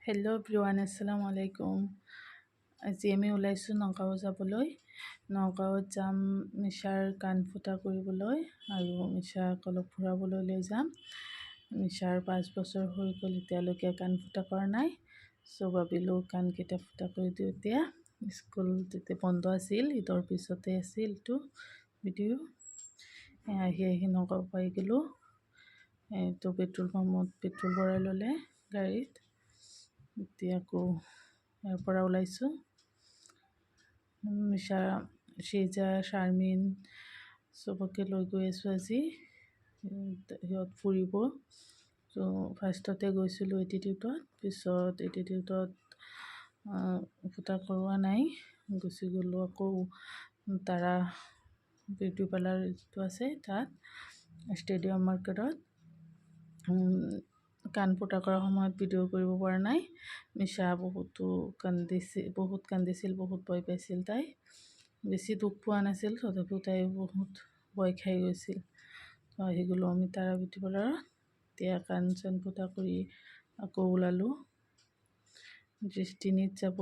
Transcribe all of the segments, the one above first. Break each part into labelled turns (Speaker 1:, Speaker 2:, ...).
Speaker 1: Hello' everyone, আসসালামু আলাইকুম। আজি আমি ওলাইছোঁ নগাঁও যাবলৈ। নগাঁৱত যাম মিছাৰ কাণ ফুটা কৰিবলৈ আৰু মিছাক অলপ ফুৰাবলৈ লৈ যাম। মিছাৰ 5 বছৰ হৈ গ'ল, এতিয়ালৈকে কাণ ফুটা কৰা নাই। ভাবিলোঁ কাণকেইটা ফুটা কৰি দিওঁ। এতিয়া স্কুল যেতিয়া বন্ধ আছিল, ঈদৰ পিছতে আছিল এইটো ভিডিঅ'। আহি নগাঁও পাই গ'লোঁ। এইটো পেট্ৰল পাম্পত পেট্ৰল ভৰাই ল'লে গাড়ীত। এতিয়া আকৌ ইয়াৰ পৰা ওলাইছোঁ। মিছা, শ্ৰীজা, শাৰমিন চবকে লৈ গৈ আছোঁ আজি। সিহঁত ফুৰিব। ফাৰ্ষ্টতে গৈছিলোঁ এটিটিউডত, পিছত এটিটিউডত ফুটা কৰোৱা নাই, গুচি গ'লোঁ আকৌ তাৰা বিউটি পাৰ্লাৰ যিটো আছে তাত ষ্টেডিয়াম মাৰ্কেটত। কাণ ফুটা কৰাৰ সময়ত ভিডিঅ' কৰিব পৰা নাই। মিছা বহুত কান্দিছিল, বহুত ভয় পাইছিল। তাই বেছি দুখ পোৱা নাছিল, তথাপিও তাই বহুত ভয় খাই গৈছিল। আহি গ'লোঁ আমি তাৰা বিউটি পাৰ্লাৰত। এতিয়া কাণ চান ফুটা কৰি আকৌ ওলালোঁ। দৃষ্টিনীত যাব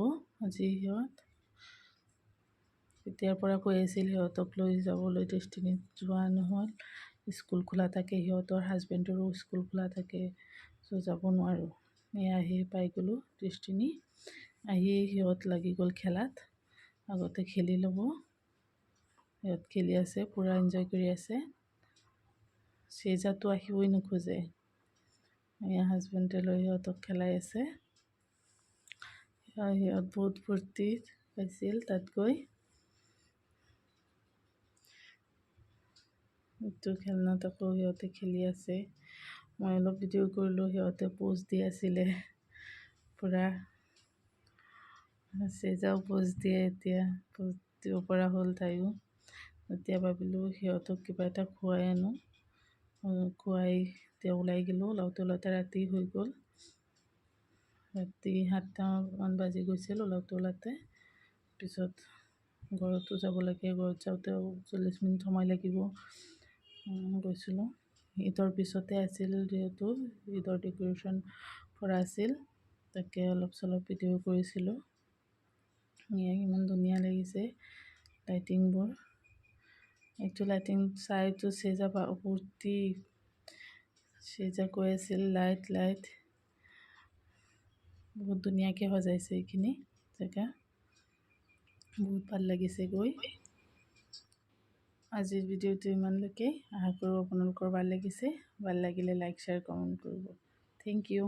Speaker 1: আজি সিহঁত। তেতিয়াৰ পৰা কৈ আছিল সিহঁতক লৈ যাবলৈ, দৃষ্টিনীত যোৱা নহ'ল। স্কুল খোলা থাকে, সিহঁতৰ হাজবেণ্ডৰো স্কুল খোলা থাকে, যাব নোৱাৰোঁ। আহি পাই গ'লোঁ দৃষ্টিনী। আহি সিহঁত লাগি গ'ল খেলাত। আগতে খেলি ল'ব। সিহঁত খেলি আছে, পূৰা এনজয় কৰি আছে। শ্ৰীজাটো আহিবই নোখোজে। হাজবেণ্ডে লৈ সিহঁতক খেলাই আছে। সিহঁত বহুত ফূৰ্তি পাইছিল তাত গৈ। এইটো খেলনাত আকৌ সিহঁতে খেলি আছে। মই অলপ ভিডিঅ' কৰিলোঁ, সিহঁতে প'জ দি আছিলে পূৰা। শ্ৰীজাও প'জ দিয়ে, এতিয়া প'জ দিব পৰা হ'ল তাইও। এতিয়া ভাবিলোঁ সিহঁতক কিবা এটা খুৱাই আনো। খুৱাই এতিয়া ওলাই গ'লোঁ। ওলাওঁতে ৰাতি হৈ গ'ল। ৰাতি 7টামান বাজি গৈছিল ওলাওঁতে। পিছত ঘৰতো যাব লাগে, ঘৰত যাওঁতেও 40 মিনিট সময় লাগিব। গৈছিলোঁ। ঈদৰ পিছতে আছিল যিহেতু, ঈদৰ ডেক'ৰেশ্যন কৰা আছিল, তাকে অলপ চলপ ভিডিঅ' কৰিছিলোঁ। ইমান ধুনীয়া লাগিছে লাইটিংবোৰ। এইটো লাইটিং চাইটো শ্ৰীজা ফূৰ্তি। শ্ৰীজা কৈ আছিল লাইট লাইট। বহুত ধুনীয়াকৈ সজাইছে এইখিনি জেগা। বহুত ভাল লাগিছে গৈ। আজিৰ ভিডিঅ'টো ইমানলৈকে। আশা কৰোঁ আপোনালোকৰ ভাল লাগিছে। ভাল লাগিলে লাইক, শ্বেয়াৰ, কমেণ্ট কৰিব। Thank U.